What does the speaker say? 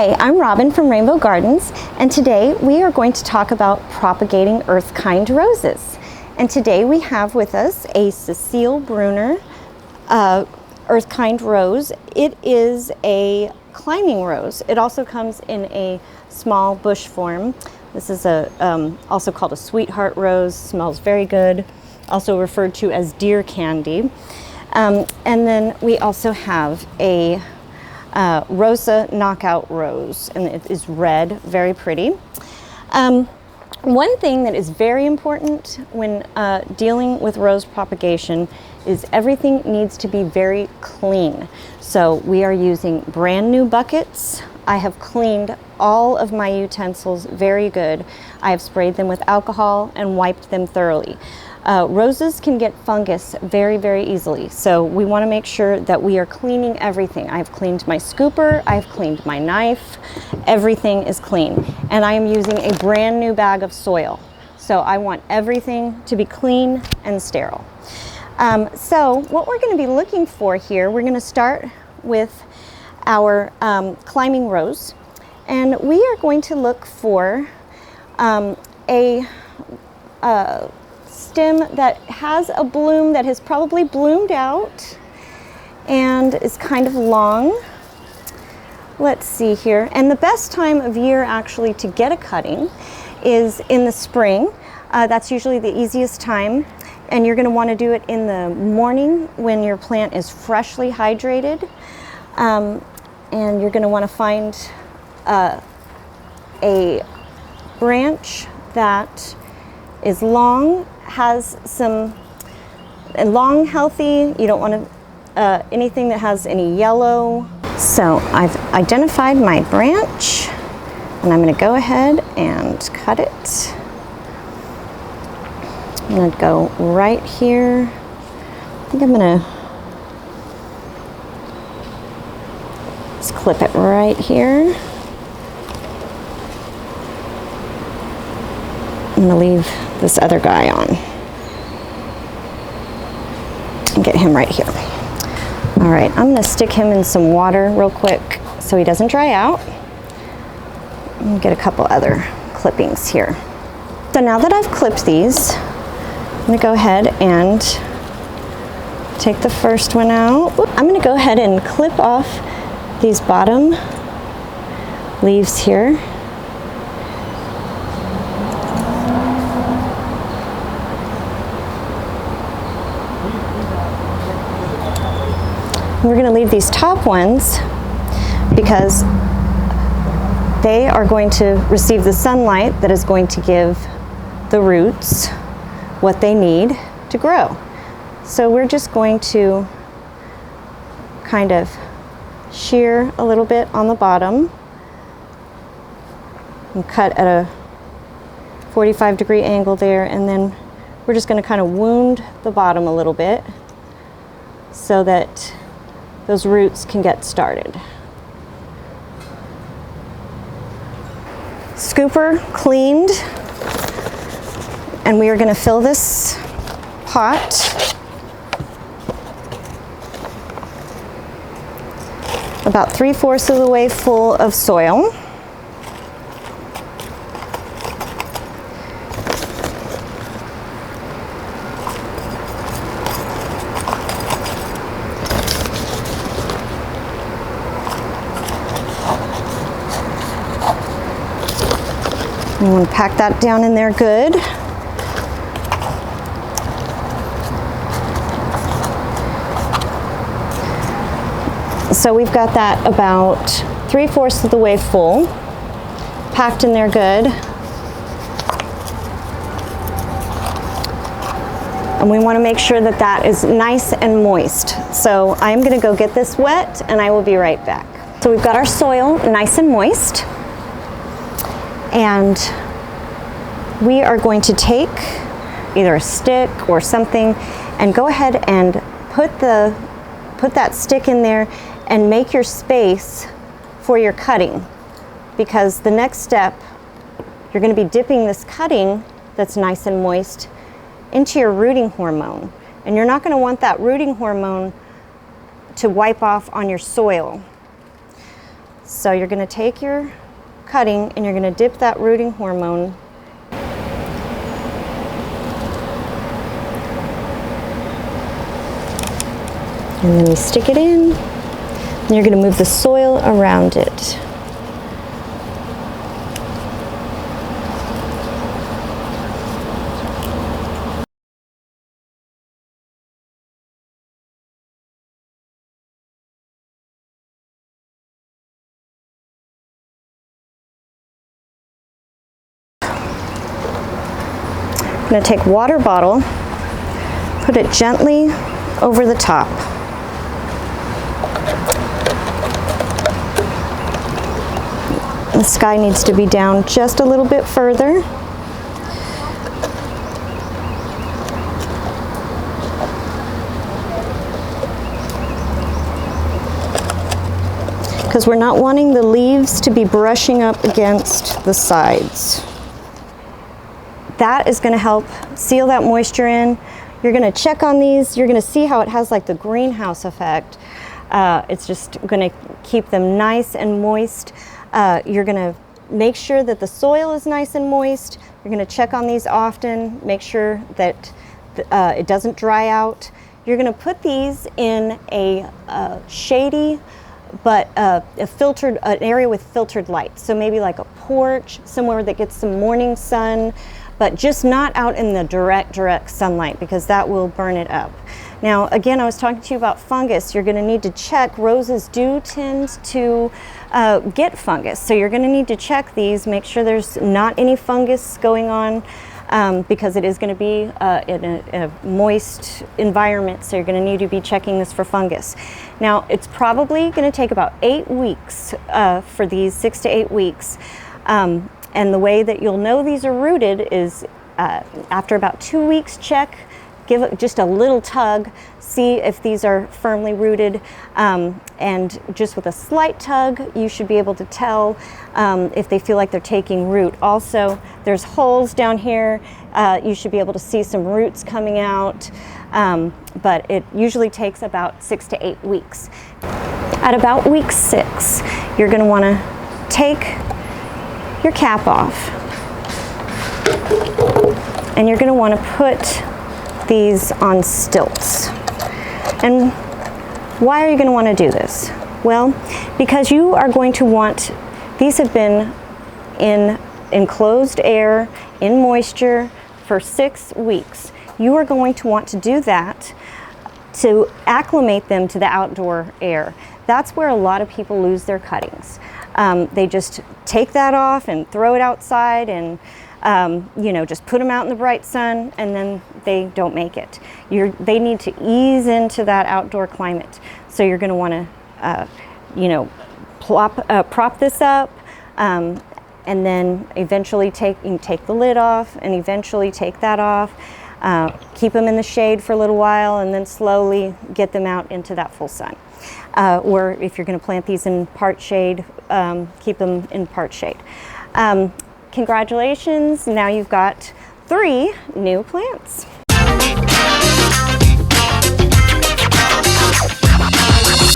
Hi, I'm Robin from Rainbow Gardens, and today we are going to talk about propagating earth-kind roses. And today we have with us a Cecile Bruner earth-kind rose. It is a climbing rose. It also comes in a small bush form. This is also called a sweetheart rose, smells very good, also referred to as deer candy. And then we also have a Rosa knockout rose, and it is red, very pretty. One thing that is very important when dealing with rose propagation is everything needs to be very clean. So we are using brand new buckets. I have cleaned all of my utensils very good. I have sprayed them with alcohol and wiped them thoroughly. Roses can get fungus very, very easily, so we want to make sure that we are cleaning everything. I've cleaned my scooper, I've cleaned my knife, everything is clean. And I am using a brand new bag of soil. So I want everything to be clean and sterile. So what we're going to be looking for here, we're going to start with our climbing rose. And we are going to look for a stem that has a bloom that has probably bloomed out and is kind of long. Let's see here. And the best time of year actually to get a cutting is in the spring. That's usually the easiest time. And you're going to want to do it in the morning when your plant is freshly hydrated. And you're going to want to find a branch that is long, has some long, healthy. You don't want to anything that has any yellow. So I've identified my branch, and I'm going to go ahead and cut it. I'm going to go right here. I think I'm going to just clip it right here. I'm going to leave this other guy on and get him right here. All right, I'm going to stick him in some water real quick so he doesn't dry out. I'm going to get a couple other clippings here. So now that I've clipped these, I'm going to go ahead and take the first one out. I'm going to go ahead and clip off these bottom leaves here. We're going to leave these top ones because they are going to receive the sunlight that is going to give the roots what they need to grow. So we're just going to kind of shear a little bit on the bottom and cut at a 45-degree angle there, and then we're just going to kind of wound the bottom a little bit so that those roots can get started. Scooper cleaned, and we are going to fill this pot about 3/4 of the way full of soil. You want to pack that down in there good. So we've got that about 3/4 of the way full, packed in there good. And we want to make sure that that is nice and moist. So I'm going to go get this wet, and I will be right back. So we've got our soil nice and moist. And we are going to take either a stick or something and go ahead and put that stick in there and make your space for your cutting, because the next step, you're going to be dipping this cutting that's nice and moist into your rooting hormone, and you're not going to want that rooting hormone to wipe off on your soil. So you're going to take your cutting and you're going to dip that rooting hormone and then you stick it in and you're going to move the soil around it. I'm going to take water bottle, put it gently over the top. The sky needs to be down just a little bit further. Because we're not wanting the leaves to be brushing up against the sides. That is going to help seal that moisture in. You're going to check on these. You're going to see how it has like the greenhouse effect. It's just going to keep them nice and moist. You're going to make sure that the soil is nice and moist. You're going to check on these often, make sure that it doesn't dry out. You're going to put these in a shady but an area with filtered light. So maybe like a porch, somewhere that gets some morning sun, but just not out in the direct sunlight, because that will burn it up. Now, again, I was talking to you about fungus. You're going to need to check. Roses do tend to get fungus. So you're going to need to check these, make sure there's not any fungus going on, because it is going to be in a moist environment. So you're going to need to be checking this for fungus. Now, it's probably going to take about 8 weeks for these, 6 to 8 weeks. And the way that you'll know these are rooted is after about 2 weeks, check. Give it just a little tug, see if these are firmly rooted, and just with a slight tug, you should be able to tell if they feel like they're taking root. Also, there's holes down here. You should be able to see some roots coming out, but it usually takes about 6 to 8 weeks. At about week 6, you're going to want to take your cap off, and you're going to want to put these on stilts. And why are you going to want to do this? Well, because you are going to want, these have been in enclosed air, in moisture for 6 weeks. You are going to want to do that to acclimate them to the outdoor air. That's where a lot of people lose their cuttings. They just take that off and throw it outside and you know, just put them out in the bright sun, and then they don't make it. They need to ease into that outdoor climate. So you're going to want to, you know, prop this up, and then eventually you can take the lid off, and eventually take that off. Keep them in the shade for a little while, and then slowly get them out into that full sun. Or if you're going to plant these in part shade, keep them in part shade. Congratulations, now you've got 3 new plants.